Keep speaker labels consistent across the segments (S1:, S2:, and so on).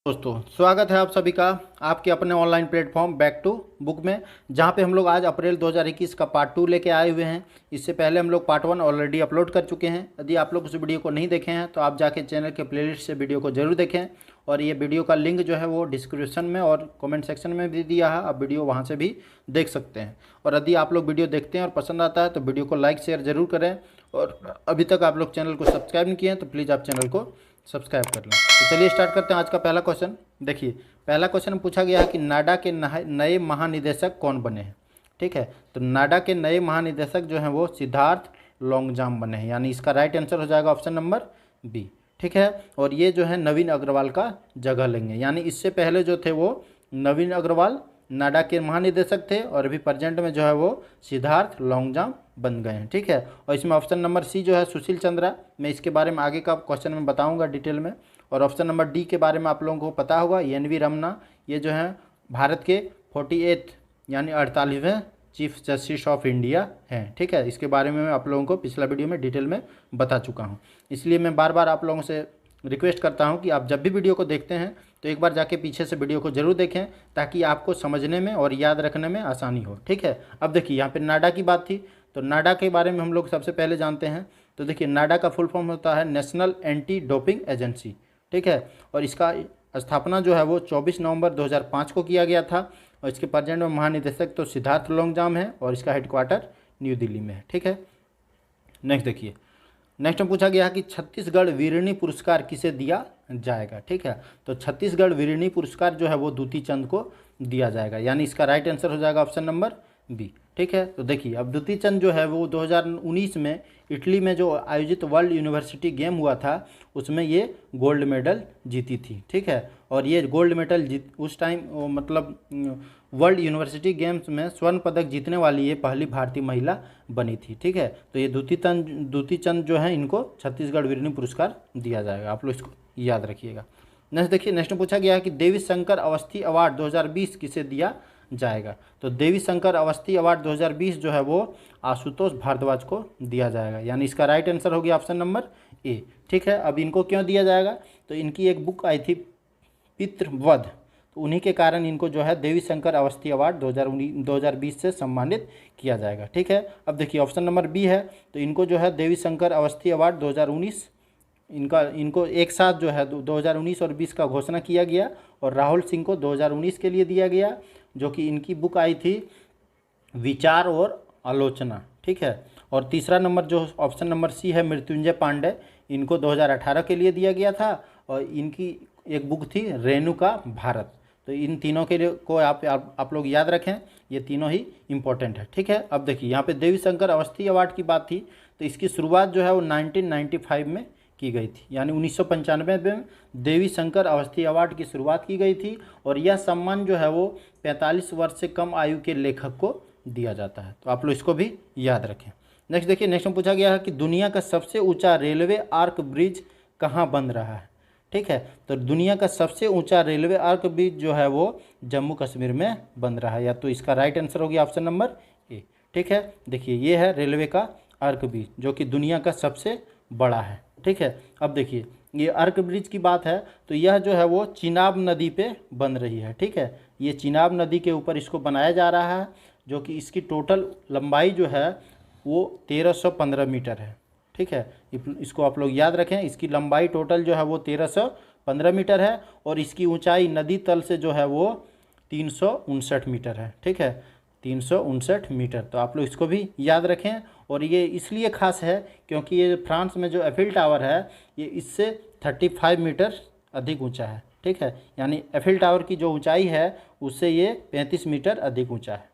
S1: दोस्तों स्वागत है आप सभी का आपके अपने online platform back to book में, जहां पे हम लोग आज अप्रैल 2021 का पार्ट 2 लेके आए हुए हैं। इससे पहले हम लोग पार्ट 1 ऑलरेडी अपलोड कर चुके हैं। यदि आप लोग उस वीडियो को नहीं देखे हैं तो आप जाके चैनल के प्लेलिस्ट से वीडियो को जरूर देखें, और ये वीडियो का लिंक जो है वो डिस्क्रिप्शन में और कमेंट सेक्शन में भी दिया है, आप वीडियो वहाँ से भी देख सकते हैं। और यदि आप लोग वीडियो देखते हैं और पसंद आता है तो वीडियो को लाइक शेयर ज़रूर करें, और अभी तक आप लोग चैनल को सब्सक्राइब नहीं किए हैं तो प्लीज़ आप चैनल को सब्सक्राइब कर लें। तो चलिए स्टार्ट करते हैं आज का पहला क्वेश्चन। देखिए, पहला क्वेश्चन पूछा गया है कि नाडा के नए महानिदेशक कौन बने हैं। ठीक है, तो नाडा के नए महानिदेशक जो हैं वो सिद्धार्थ लॉन्गजाम बने हैं, यानी इसका राइट आंसर हो जाएगा ऑप्शन नंबर बी। ठीक है, और ये जो है नवीन अग्रवाल का जगह लेंगे, यानी इससे पहले जो थे वो नवीन अग्रवाल नाडा के महानिदेशक थे, और अभी प्रेजेंट में जो है वो सिद्धार्थ लॉन्गजाम बन गए हैं। ठीक है, और इसमें ऑप्शन नंबर सी जो है सुशील चंद्रा, मैं इसके बारे में आगे का क्वेश्चन में बताऊंगा डिटेल में। और ऑप्शन नंबर डी के बारे में आप लोगों को पता होगा, एन.वी. रमन्ना, ये जो हैं भारत के 48 यानी 48वें चीफ जस्टिस ऑफ इंडिया हैं। ठीक है, इसके बारे में मैं आप लोगों को पिछला वीडियो में डिटेल में बता चुका हूँ, इसलिए मैं बार बार आप लोगों से रिक्वेस्ट करता हूं कि आप जब भी वीडियो को देखते हैं तो एक बार जाके पीछे से वीडियो को जरूर देखें, ताकि आपको समझने में और याद रखने में आसानी हो। ठीक है, अब देखिए यहाँ पे नाडा की बात थी, तो नाडा के बारे में हम लोग सबसे पहले जानते हैं। तो देखिए, नाडा का फुल फॉर्म होता है नेशनल एंटी डोपिंग एजेंसी। ठीक है, और इसका स्थापना जो है वो 24 नवंबर 2005 को किया गया था, और इसके प्रेजेंट में महानिदेशक तो सिद्धार्थ लॉन्गजाम है, और इसका हेडक्वार्टर न्यू दिल्ली में है। ठीक है, नेक्स्ट देखिए, नेक्स्ट में पूछा गया है कि छत्तीसगढ़ वीरणी पुरस्कार किसे दिया जाएगा। ठीक है, तो छत्तीसगढ़ वीरणी पुरस्कार जो है वो दूती चंद को दिया जाएगा, यानी इसका राइट आंसर हो जाएगा ऑप्शन नंबर बी। ठीक है, तो देखिए, अब दूती चंद जो है वो 2019 में इटली में जो आयोजित वर्ल्ड यूनिवर्सिटी गेम हुआ था उसमें ये गोल्ड मेडल जीती थी। ठीक है, और ये गोल्ड मेडल उस टाइम मतलब वर्ल्ड यूनिवर्सिटी गेम्स में स्वर्ण पदक जीतने वाली ये पहली भारतीय महिला बनी थी। ठीक है, तो ये दूती चंद जो है इनको छत्तीसगढ़ वीरनी पुरस्कार दिया जाएगा, आप लोग इसको याद रखिएगा। नेक्स्ट देखिए, नेक्स्ट में पूछा गया है कि देवी शंकर अवस्थी अवार्ड 2020 किसे दिया जाएगा। तो देवी शंकर अवस्थी अवार्ड 2020 जो है वो आशुतोष भारद्वाज को दिया जाएगा, यानी इसका राइट आंसर हो गया ऑप्शन नंबर ए। ठीक है, अब इनको क्यों दिया जाएगा, तो इनकी एक बुक आई थी पितृवध, तो उन्हीं के कारण इनको जो है देवी शंकर अवस्थी अवार्ड 2020 से सम्मानित किया जाएगा। ठीक है, अब देखिए ऑप्शन नंबर बी है, तो इनको जो है देवी शंकर अवस्थी अवार्ड 2019 इनको एक साथ जो है 2019 और 20 का घोषणा किया गया, और राहुल सिंह को 2019 के लिए दिया गया, जो कि इनकी बुक आई थी विचार और आलोचना। ठीक है, और तीसरा नंबर जो ऑप्शन नंबर सी है मृत्युंजय पांडे, इनको 2018 के लिए दिया गया था, और इनकी एक बुक थी रेणुका भारत। तो इन तीनों के लिए को आप लोग याद रखें, ये तीनों ही इंपॉर्टेंट है। ठीक है, अब देखिए यहाँ पे देवी शंकर अवस्थी अवार्ड की बात थी, तो इसकी शुरुआत जो है वो 1995 में की गई थी, यानी 1995 में देवी शंकर अवस्थी अवार्ड की शुरुआत की गई थी, और यह सम्मान जो है वो 45 वर्ष से कम आयु के लेखक को दिया जाता है, तो आप लोग इसको भी याद रखें। नेक्स्ट देखिए, नेक्स्ट में पूछा गया है कि दुनिया का सबसे ऊंचा रेलवे आर्क ब्रिज कहाँ बन रहा है। ठीक है, तो दुनिया का सबसे ऊंचा रेलवे आर्क ब्रिज जो है वो जम्मू कश्मीर में बन रहा है, या तो इसका राइट आंसर हो गया ऑप्शन नंबर ए। ठीक है, देखिए ये है रेलवे का आर्क ब्रिज, जो कि दुनिया का सबसे बड़ा है। ठीक है, अब देखिए ये आर्क ब्रिज की बात है, तो यह जो है वो चिनाब नदी पे बन रही है। ठीक है, ये चिनाब नदी के ऊपर इसको बनाया जा रहा है, जो कि इसकी टोटल लंबाई जो है वो 1315 मीटर है। ठीक है, इसको आप लोग याद रखें, इसकी लंबाई टोटल जो है वो 1315 मीटर है, और इसकी ऊंचाई नदी तल से जो है वो 359 मीटर है। ठीक है, 359 मीटर, तो आप लोग इसको भी याद रखें। और ये इसलिए खास है क्योंकि ये फ्रांस में जो एफिल टावर है ये इससे 35 मीटर अधिक ऊंचा है। ठीक है, यानी एफिल टावर की जो ऊंचाई है उससे ये 35 मीटर अधिक ऊंचा है।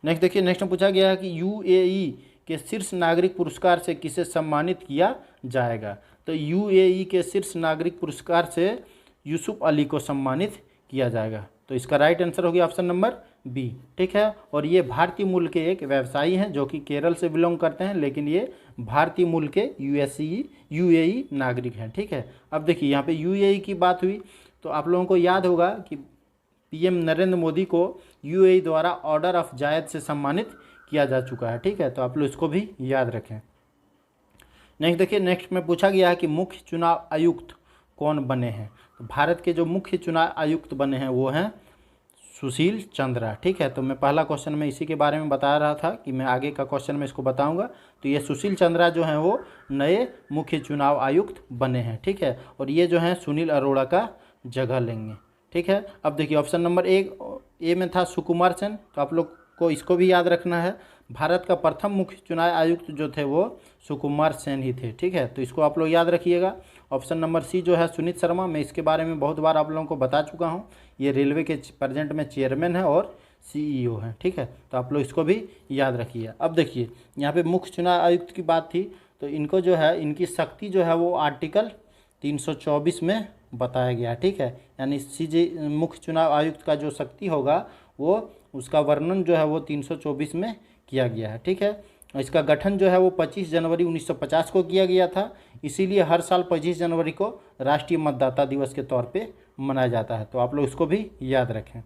S1: नेक्स्ट देखिए, नेक्स्ट में पूछा गया है कि यूएई के शीर्ष नागरिक पुरस्कार से किसे सम्मानित किया जाएगा। तो यूएई के शीर्ष नागरिक पुरस्कार से यूसुफ अली को सम्मानित किया जाएगा, तो इसका राइट आंसर हो गया ऑप्शन नंबर बी। ठीक है, और ये भारतीय मूल के एक व्यवसायी हैं जो कि केरल से बिलोंग करते हैं, लेकिन ये भारतीय मूल के यूएई नागरिक हैं। ठीक है, अब देखिए यहाँ पे यूएई की बात हुई, तो आप लोगों को याद होगा कि पीएम नरेंद्र मोदी को यूएई द्वारा ऑर्डर ऑफ जायद से सम्मानित किया जा चुका है। ठीक है, तो आप लोग इसको भी याद रखें। नेक्स्ट देखिए, नेक्स्ट में पूछा गया है कि मुख्य चुनाव आयुक्त कौन बने हैं। तो भारत के जो मुख्य चुनाव आयुक्त बने हैं वो हैं सुशील चंद्रा। ठीक है, तो मैं पहला क्वेश्चन में इसी के बारे में बता रहा था कि मैं आगे का क्वेश्चन में इसको बताऊंगा। तो ये सुशील चंद्रा जो हैं वो नए मुख्य चुनाव आयुक्त बने हैं। ठीक है, और ये जो हैं सुनील अरोड़ा का जगह लेंगे। ठीक है, अब देखिए ऑप्शन नंबर ए में था सुकुमार सेन, तो आप लोग को इसको भी याद रखना है। भारत का प्रथम मुख्य चुनाव आयुक्त जो थे वो सुकुमार सेन ही थे। ठीक है, तो इसको आप लोग याद रखिएगा। ऑप्शन नंबर सी जो है सुनीत शर्मा, मैं इसके बारे में बहुत बार आप लोगों को बता चुका हूँ। ये रेलवे के प्रेजेंट में चेयरमैन है और सीईओ हैं। ठीक है, तो आप लोग इसको भी याद रखिए। अब देखिए यहाँ पे मुख्य चुनाव आयुक्त की बात थी, तो इनको जो है इनकी शक्ति जो है वो आर्टिकल 324 में बताया गया। ठीक है, यानी मुख्य चुनाव आयुक्त का जो शक्ति होगा वो उसका वर्णन जो है वो 324 में किया गया है। ठीक है, इसका गठन जो है वो 25 जनवरी 1950 को किया गया था, इसीलिए हर साल 25 जनवरी को राष्ट्रीय मतदाता दिवस के तौर पे मनाया जाता है। तो आप लोग इसको भी याद रखें।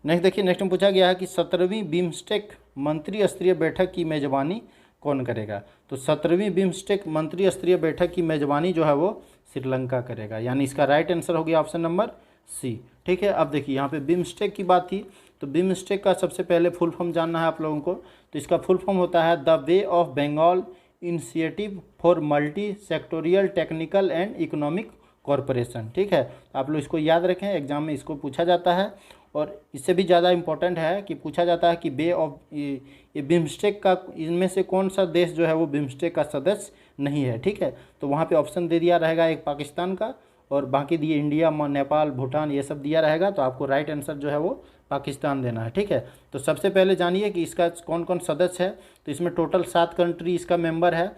S1: नेक्स्ट देखिए, नेक्स्ट में पूछा गया है कि 17वीं बिम्स्टेक मंत्री स्तरीय बैठक की मेजबानी कौन करेगा। तो 17वीं बिम्स्टेक मंत्री स्तरीय बैठक की मेजबानी जो है वो श्रीलंका करेगा, यानी इसका राइट आंसर हो गया ऑप्शन नंबर सी। ठीक है, अब देखिए यहाँ पे बिम्स्टेक की बात थी, तो बिम्स्टेक का सबसे पहले फुल फॉर्म जानना है आप लोगों को। तो इसका फुल फॉर्म होता है the bay of Bengal initiative for multi sectoral technical and economic corporation. ठीक है, तो आप लोग इसको याद रखें, एग्जाम में इसको पूछा जाता है। और इससे भी ज़्यादा इम्पोर्टेंट है कि पूछा जाता है कि बे ऑफ ये बिम्स्टेक का इनमें से कौन सा देश जो है वो बिम्स्टेक का सदस्य नहीं है। ठीक है, तो वहाँ पे ऑप्शन दे दिया रहेगा एक पाकिस्तान का, और बाकी दिए इंडिया, नेपाल, भूटान, ये सब दिया रहेगा। तो आपको राइट आंसर जो है वो पाकिस्तान देना है। ठीक है, तो सबसे पहले जानिए कि इसका कौन कौन सदस्य है। तो इसमें टोटल 7 कंट्री इसका मेंबर है,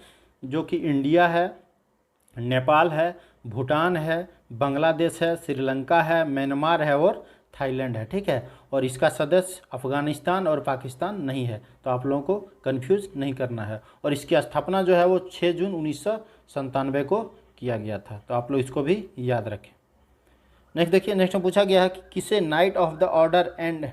S1: जो कि इंडिया है, नेपाल है, भूटान है, बांग्लादेश है, श्रीलंका है, म्यांमार है और थाईलैंड है। ठीक है, और इसका सदस्य अफगानिस्तान और पाकिस्तान नहीं है। तो आप लोगों को कंफ्यूज नहीं करना है। और इसकी स्थापना जो है वो 6 जून 1997 को किया गया था। तो आप लोग इसको भी याद रखें। नेक्स्ट देखिए, नेक्स्ट में पूछा गया है कि किसे night of the order and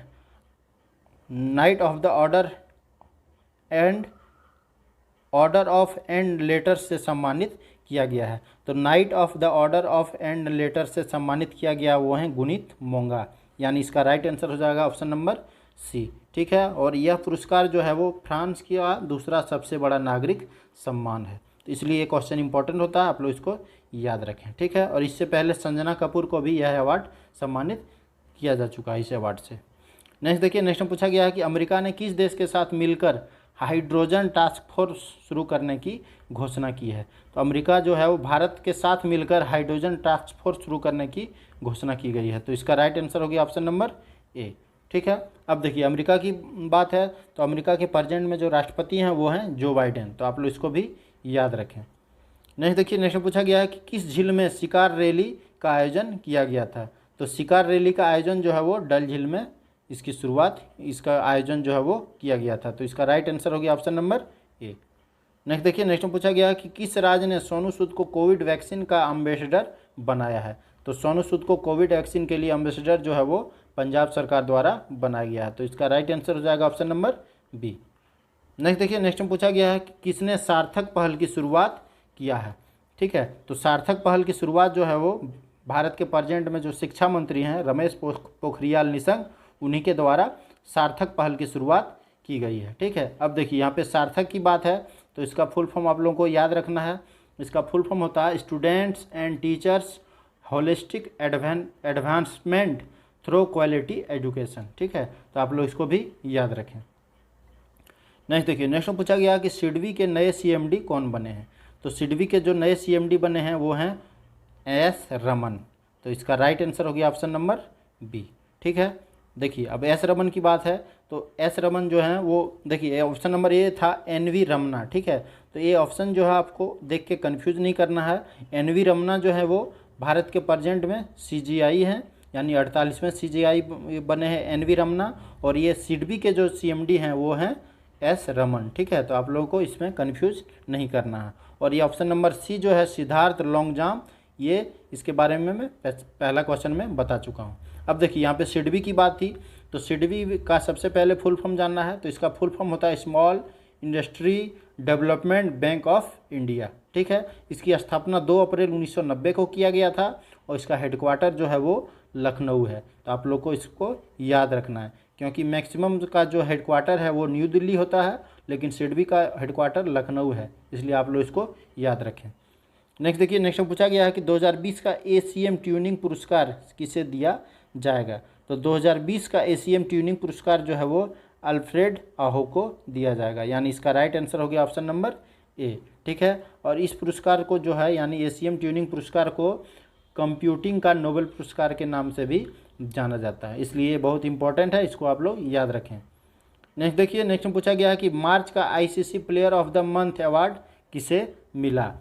S1: order of and later से सम्मानित किया गया है। तो night of the order of and later से सम्मानित किया गया वो हैं गुनीत मोंगा, यानी इसका राइट आंसर हो जाएगा ऑप्शन नंबर सी। ठीक है, और यह पुरस्कार जो है वो फ्रांस का दूसरा सबसे बड़ा नागरिक सम्मान है। तो इसलिए ये क्वेश्चन इंपॉर्टेंट होता है, आप लोग इसको याद रखें। ठीक है, और इससे पहले संजना कपूर को भी यह अवार्ड सम्मानित किया जा चुका है इस अवार्ड से। नेक्स्ट देखिए, नेक्स्ट में पूछा गया है कि अमेरिका ने किस देश के साथ मिलकर हाइड्रोजन टास्क फोर्स शुरू करने की घोषणा की है। तो अमेरिका जो है वो भारत के साथ मिलकर हाइड्रोजन टास्क फोर्स शुरू करने की घोषणा की गई है। तो इसका राइट आंसर हो गया ऑप्शन नंबर ए। ठीक है, अब देखिए अमेरिका की बात है, तो अमेरिका के प्रेजेंट में जो राष्ट्रपति हैं वो हैं जो बाइडेन। तो आप लोग इसको भी याद रखें। नेक्स्ट देखिए, नेक्स्ट पूछा गया है कि किस झील में शिकार रैली का आयोजन किया गया था। तो शिकार रैली का आयोजन जो है वो डल झील में इसकी शुरुआत, इसका आयोजन जो है वो किया गया था। तो इसका राइट आंसर हो गया ऑप्शन नंबर ए। नेक्स्ट देखिए, नेक्स्ट में पूछा गया है कि किस राज्य ने सोनू सूद को कोविड वैक्सीन का एम्बेसडर बनाया है। तो सोनू सूद को कोविड वैक्सीन के लिए एम्बेसडर जो है वो पंजाब सरकार द्वारा बनाया गया है। तो इसका राइट आंसर हो जाएगा ऑप्शन नंबर बी। नेक्स्ट देखिए, नेक्स्ट में पूछा गया है कि किसने सार्थक पहल की शुरुआत किया है। ठीक है, तो सार्थक पहल की शुरुआत जो है वो भारत के प्रेजेंट में जो शिक्षा मंत्री हैं रमेश पोखरियाल निशंक, उन्हीं के द्वारा सार्थक पहल की शुरुआत की गई है। ठीक है, अब देखिए यहाँ पे सार्थक की बात है, तो इसका फुल फॉर्म आप लोगों को याद रखना है। इसका फुल फॉर्म होता है students and teachers holistic advancement through quality education. ठीक है, तो आप लोग इसको भी याद रखें। नेक्स्ट देखिए, नेक्स्ट में पूछा गया कि सिडबी के नए सीएमडी कौन बने हैं। तो सिडबी के जो नए सीएमडी बने हैं वो हैं एस रमन। तो इसका राइट आंसर हो गया ऑप्शन नंबर बी। ठीक है, देखिए अब एस रमन की बात है, तो एस रमन जो है वो देखिए ऑप्शन नंबर ए था एनवी रमना। ठीक है, तो ये ऑप्शन जो है आपको देख के कंफ्यूज नहीं करना है। एनवी रमना जो है वो भारत के प्रेजेंट में सीजीआई हैं, यानी 48वें सीजीआई बने हैं एनवी रमना, और ये सिडबी के जो सीएमडी हैं वो हैं एस रमन। ठीक है, तो आप लोगों को इसमें कंफ्यूज नहीं करना है। और ये ऑप्शन नंबर सी जो है सिद्धार्थ लॉन्गजाम, ये इसके बारे में मैं पहला क्वेश्चन में बता चुका हूँ। अब देखिए यहाँ पे सिडबी की बात थी, तो सिडबी का सबसे पहले फुल फॉर्म जानना है। तो इसका फुल फॉर्म होता है small industry development bank of India. ठीक है, इसकी स्थापना 2 अप्रैल 1990 को किया गया था, और इसका हेडक्वार्टर जो है वो लखनऊ है। तो आप लोग को इसको याद रखना है, क्योंकि मैक्सिमम का जो हेडक्वार्टर है वो न्यू दिल्ली होता है, लेकिन सिडबी का हेडक्वार्टर लखनऊ है, इसलिए आप लोग इसको याद रखें। नेक्स्ट देखिए, नेक्स्ट में पूछा गया है कि 2020 का एसीएम ट्यूनिंग पुरस्कार किसे दिया जाएगा। तो 2020 का एसीएम ट्यूनिंग पुरस्कार जो है वो अल्फ्रेड आहो को दिया जाएगा, यानी इसका राइट आंसर हो गया ऑप्शन नंबर ए। ठीक है, और इस पुरस्कार को जो है यानी एसीएम ट्यूनिंग पुरस्कार को कंप्यूटिंग का नोबेल पुरस्कार के नाम से भी जाना जाता है, इसलिए ये बहुत इंपॉर्टेंट है, इसको आप लोग याद रखें। नेक्स्ट देखिए, नेक्स्ट में पूछा गया है कि मार्च का ICC player of the month award किसे मिला।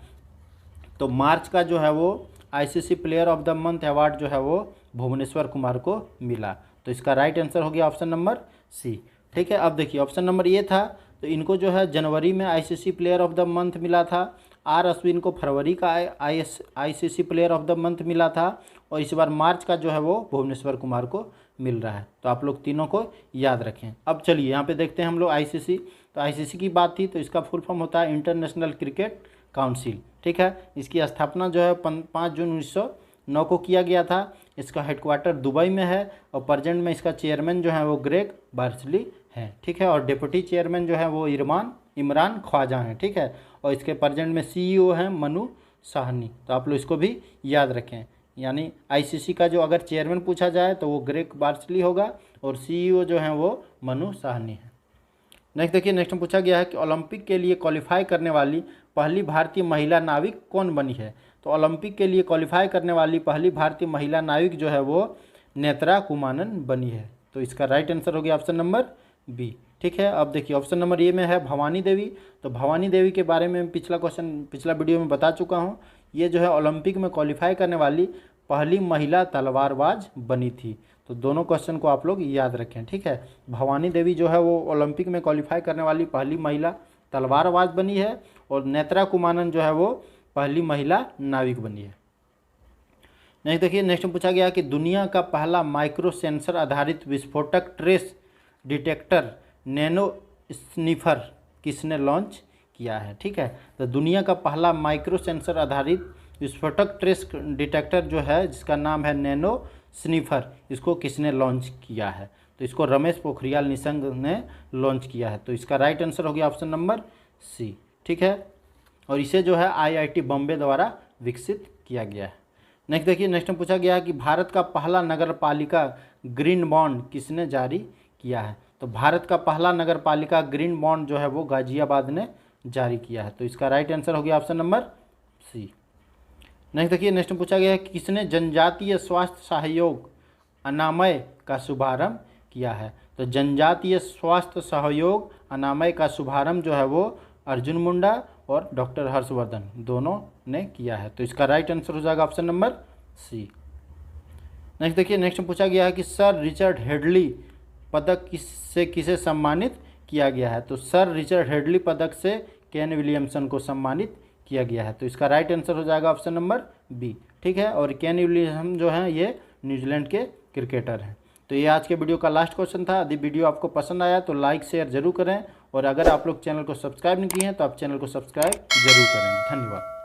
S1: तो मार्च का जो है वो ICC player of the month award जो है वो भुवनेश्वर कुमार को मिला। तो इसका राइट आंसर हो गया ऑप्शन नंबर सी। ठीक है, अब देखिए ऑप्शन नंबर ये था, तो इनको जो है जनवरी में ICC player of the month मिला था, आर अश्विन को फरवरी का ICC player of the month मिला था, और इस बार मार्च का जो है वो भुवनेश्वर कुमार को मिल रहा है। तो आप लोग तीनों को याद रखें। अब चलिए यहाँ पे देखते हैं हम लोग आईसीसी। तो आईसीसी की बात थी, तो इसका फुल फॉर्म होता है इंटरनेशनल क्रिकेट काउंसिल। ठीक है, इसकी स्थापना जो है 5 जून 1909 को किया गया था। इसका हेडक्वार्टर दुबई में है, और प्रेजेंट में इसका चेयरमैन जो है वो ग्रेग बार्सली हैं। ठीक है, और डिप्टी चेयरमैन जो है वो इमरान ख्वाजा हैं। ठीक है, और इसके प्रेजेंट में सीईओ हैं मनु साहनी। तो आप लोग इसको भी याद रखें, यानी आईसीसी का जो अगर चेयरमैन पूछा जाए तो वो ग्रेग बार्सली होगा, और सीईओ जो हैं वो मनु साहनी है। नेक्स्ट देखिए, नेक्स्ट में पूछा गया है कि ओलंपिक के लिए क्वालिफाई करने वाली पहली भारतीय महिला नाविक कौन बनी है। तो ओलंपिक के लिए क्वालिफाई करने वाली पहली भारतीय महिला नाविक जो है वो नेत्रा कुमानन बनी है। तो इसका राइट आंसर हो गया ऑप्शन नंबर बी। ठीक है, अब देखिए ऑप्शन नंबर ए में है भवानी देवी। तो भवानी देवी के बारे में पिछला वीडियो में बता चुका हूँ। ये जो है ओलंपिक में क्वालिफाई करने वाली पहली महिला तलवारबाज बनी थी। तो दोनों क्वेश्चन को आप लोग याद रखें। ठीक है, भवानी देवी जो है वो ओलंपिक में क्वालिफाई करने वाली पहली महिला तलवारबाज बनी है, और नेत्रा कुमानन जो है वो पहली महिला नाविक बनी है। नेक्स्ट देखिए, नेक्स्ट में पूछा गया कि दुनिया का पहला माइक्रो सेंसर आधारित विस्फोटक ट्रेस डिटेक्टर नैनो स्निफर किसने लॉन्च किया है। ठीक है, तो दुनिया का पहला माइक्रो सेंसर आधारित विस्फोटक ट्रेस डिटेक्टर जो है जिसका नाम है नैनो स्निफर, इसको किसने लॉन्च किया है। तो इसको रमेश पोखरियाल निशंक ने लॉन्च किया है। तो इसका राइट आंसर हो गया ऑप्शन नंबर सी। ठीक है, और इसे जो है आईआईटी बॉम्बे द्वारा विकसित किया गया है। नेक्स्ट देखिए, नेक्स्ट में पूछा गया है कि भारत का पहला नगर पालिका ग्रीन बॉन्ड किसने जारी किया है। तो भारत का पहला नगर पालिका ग्रीन बॉन्ड जो है वो गाजियाबाद ने जारी किया है। तो इसका राइट आंसर हो गया ऑप्शन नंबर सी। नेक्स्ट देखिए, नेक्स्ट में पूछा गया है कि किसने जनजातीय स्वास्थ्य सहयोग अनामय का शुभारंभ किया है। तो जनजातीय स्वास्थ्य सहयोग अनामय का शुभारंभ जो है वो अर्जुन मुंडा और डॉक्टर हर्षवर्धन दोनों ने किया है। तो इसका राइट आंसर हो जाएगा ऑप्शन नंबर सी। नेक्स्ट देखिए, नेक्स्ट में पूछा गया है कि सर रिचर्ड हेडली पदक किसे सम्मानित किया गया है। तो सर रिचर्ड हेडली पदक से केन विलियमसन को सम्मानित किया गया है। तो इसका राइट आंसर हो जाएगा ऑप्शन नंबर बी। ठीक है, और केन विलियमसन जो हैं ये न्यूजीलैंड के क्रिकेटर हैं। तो ये आज के वीडियो का लास्ट क्वेश्चन था। यदि वीडियो आपको पसंद आया तो लाइक शेयर जरूर करें, और अगर आप लोग चैनल को सब्सक्राइब नहीं किए हैं तो आप चैनल को सब्सक्राइब जरूर करें। धन्यवाद।